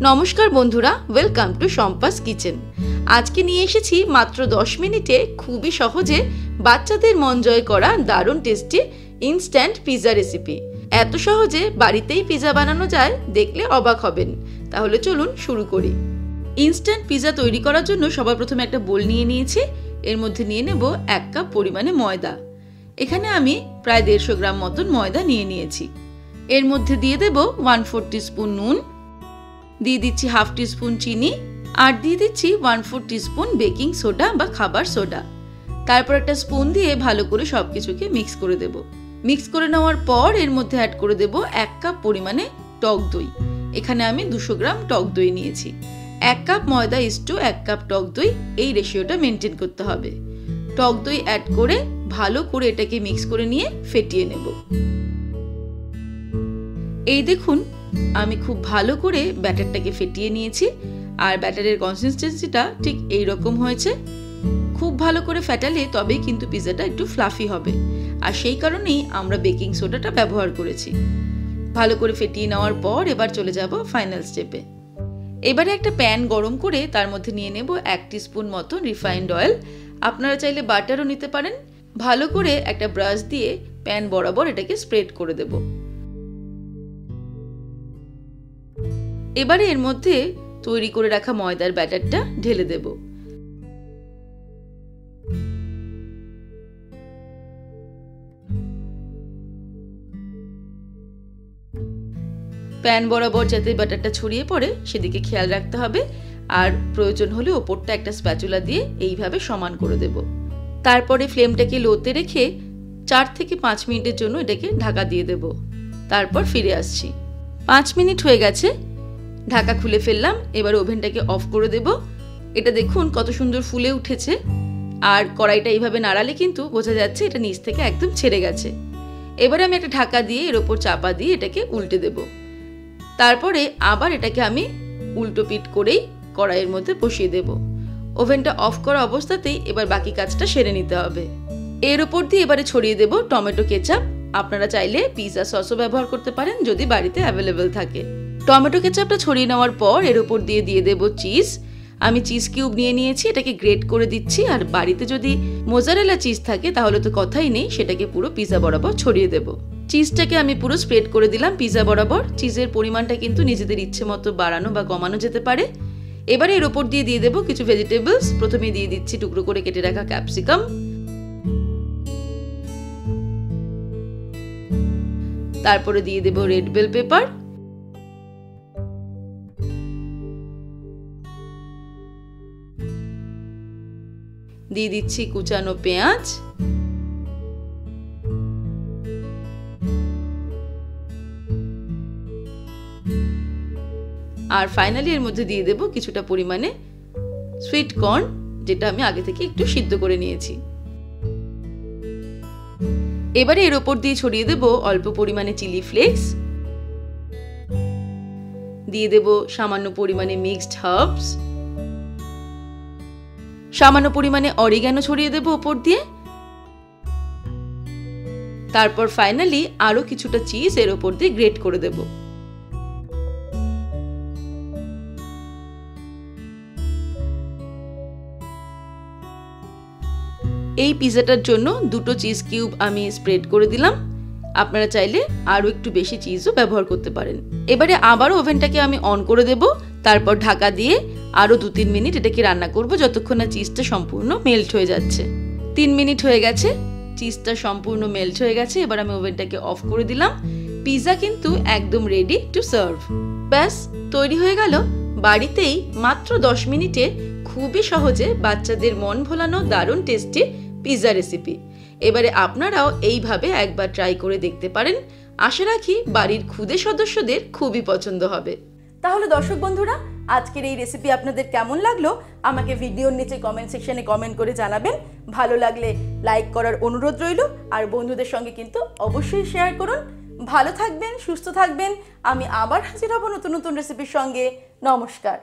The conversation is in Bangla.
নমস্কার বন্ধুরা, ওয়েলকাম টু শম্পাস কিচেন। আজকে নিয়ে এসেছি মাত্র 10 মিনিটে খুবই সহজে বাচ্চাদের মন জয় করা দারুণ টেস্টি ইনস্ট্যান্ট পিৎজা রেসিপি। এত সহজে বাড়িতেই পিৎজা বানানো যায়, দেখলে অবাক হবেন। তাহলে চলুন শুরু করি। ইনস্ট্যান্ট পিৎজা তৈরি করার জন্য সবার প্রথমে একটা বোল নিয়ে নিয়েছি। এর মধ্যে নিয়ে নেব 1 কাপ পরিমাণে ময়দা। এখানে আমি প্রায় 150 গ্রাম মতন ময়দা নিয়ে নিয়েছি। এর মধ্যে দিয়ে দেব 1/4 টিস্পুন নুন, দিয়ে দিচ্ছি 1/2 টিস্পুন চিনি, আর দিয়ে দিচ্ছি 1/4 টিস্পুন বেকিং সোডা বা খাবার সোডা। তারপর একটা স্পুন দিয়ে ভালো করে সবকিছুকে মিক্স করে দেব। মিক্স করে নেওয়ার পর এর মধ্যে অ্যাড করে দেব 1 কাপ পরিমাণে টক দই। এখানে আমি 200 গ্রাম টক দই নিয়েছি। 1 কাপ ময়দা ইস্টু 1 কাপ টক দই, এই রেশিওটা মেনটেন করতে হবে। টক দই অ্যাড করে ভালো করে এটাকে মিক্স করে নিয়ে ফেটিয়ে নেব। এই দেখুন, আমি খুব ভালো করে ব্যাটারটাকে ফেটিয়ে নিয়েছি, আর ব্যাটারের কনসিস্টেন্সিটা ঠিক এই রকম হয়েছে। খুব ভালো করে ফেটালে তবেই কিন্তু পিৎজাটা একটু ফ্লাফি হবে, আর সেই কারণেই আমরা বেকিং সোডাটা ব্যবহার করেছি। ভালো করে ফেটিয়ে নেওয়ার পর এবার চলে যাব ফাইনাল স্টেপে। এবারে একটা প্যান গরম করে তার মধ্যে নিয়ে নেব 1 টিস্পুন মতো রিফাইন্ড অয়েল। আপনারা চাইলে বাটারও নিতে পারেন। ভালো করে একটা ব্রাশ দিয়ে প্যান বরাবর এটাকে স্প্রেড করে দেব। এবারে এর মধ্যে তৈরি করে রাখা ময়দার ব্যাটারটা ঢেলে দেব। প্যান বরাবর যাতে ব্যাটারটা ছড়িয়ে পড়ে সেদিকে খেয়াল রাখতে হবে, আর প্রয়োজন হলে ওপরটা একটা স্প্যাচুলা দিয়ে এইভাবে সমান করে দেব। তারপরে ফ্লেমটাকে লোতে রেখে 4 থেকে 5 মিনিটের জন্য এটাকে ঢাকা দিয়ে দেব। তারপর ফিরে আসছি। 5 মিনিট হয়ে গেছে, ঢাকা খুলে ফেললাম। এবার ওভেনটাকে অফ করে দেব। এটা দেখুন কত সুন্দর ফুলে উঠেছে, আর কড়াইটা এইভাবে নাড়ালে কিন্তু বোঝা যাচ্ছে এটা নিচ থেকে একদম ছেড়ে গেছে। এবারে আমি একটা ঢাকা দিয়ে এর ওপর চাপা দিয়ে এটাকে উল্টে দেব। তারপরে আবার এটাকে আমি উল্টো পিট করেই কড়াইয়ের মধ্যে বসিয়ে দেব। ওভেনটা অফ করা অবস্থাতেই এবার বাকি কাজটা সেরে নিতে হবে। এর ওপর দিয়ে এবারে ছড়িয়ে দেব টমেটো কেচাপ। আপনারা চাইলে পিৎজা সসও ব্যবহার করতে পারেন যদি বাড়িতে অ্যাভেলেবেল থাকে। টমেটো কেচাপটা ছড়িয়ে নেওয়ার পর এর ওপর দিয়ে দেব চিজ। আমি চিজ কিউব নিয়ে নিয়েছি, এটাকে গ্রেট করে দিচ্ছি। আর বাড়িতে যদি মোজারেলা চিজ থাকে তাহলে তো কথাই নেই, সেটাকে পুরো পিৎজা বরাবর ছড়িয়ে দেব। চিজটাকে আমি পুরো স্প্রেড করে দিলাম পিৎজা বরাবর। চিজের পরিমাণটা কিন্তু নিজেদের ইচ্ছে মতো বাড়ানো বা কমানো যেতে পারে। এবারে এর ওপর দিয়ে দেব কিছু ভেজিটেবলস। প্রথমে দিয়ে দিচ্ছি টুকরো করে কেটে রাখা ক্যাপসিকাম, তারপরে দিয়ে দেব রেড বেল পেপার, দিয়ে দিচ্ছি কুচানো পেঁয়াজ, আর ফাইনালি এর মধ্যে দিয়ে দেব কিছুটা পরিমাণে সুইট কর্ন, যেটা আমি আগে থেকে একটু সিদ্ধ করে নিয়েছি। এবারে এর ওপর দিয়ে ছড়িয়ে দেব অল্প পরিমাণে চিলি ফ্লেক্স, দিয়ে দেব সামান্য পরিমাণে মিক্সড হার্বস, সামান্য পরিমাণে অরিগ্যানো ছড়িয়ে দেব ওপর দিয়ে। তারপর ফাইনালি আরো কিছুটা চিজ এর ওপর দিয়ে গ্রেট করে দেব। এই পিৎজাটার জন্য 2টো চিজ কিউব আমি স্প্রেড করে দিলাম। আপনারা চাইলে আরো একটু বেশি চিজও ব্যবহার করতে পারেন। এবারে আবারও ওভেনটাকে আমি অন করে দেব। তারপর ঢাকা দিয়ে আরো 2-3 মিনিট এটাকে রান্না করব, যতক্ষণ না চিজটা সম্পূর্ণ মেল্ট হয়ে যাচ্ছে। 3 মিনিট হয়ে গেছে, চিজটা সম্পূর্ণ মেল্ট হয়ে গেছে। এবার আমি ওভেনটাকে অফ করে দিলাম। পিৎজা কিন্তু একদম রেডি টু সার্ভ। ব্যাস তৈরি হয়ে গেল বাড়িতেই মাত্র 10 মিনিটে খুবই সহজে বাচ্চাদের মন ভোলানো দারুণ টেস্টি পিৎজা রেসিপি। এবারে আপনারাও এইভাবে একবার ট্রাই করে দেখতে পারেন। আশা রাখি বাড়ির ক্ষুদে সদস্যদের খুবই পছন্দ হবে। তাহলে দর্শক বন্ধুরা, আজকের এই রেসিপি আপনাদের কেমন লাগলো আমাকে ভিডিওর নিচে কমেন্ট সেকশনে কমেন্ট করে জানাবেন। ভালো লাগলে লাইক করার অনুরোধ রইল, আর বন্ধুদের সঙ্গে কিন্তু অবশ্যই শেয়ার করুন। ভালো থাকবেন, সুস্থ থাকবেন। আমি আবার হাজির হব নতুন নতুন রেসিপির সঙ্গে। নমস্কার।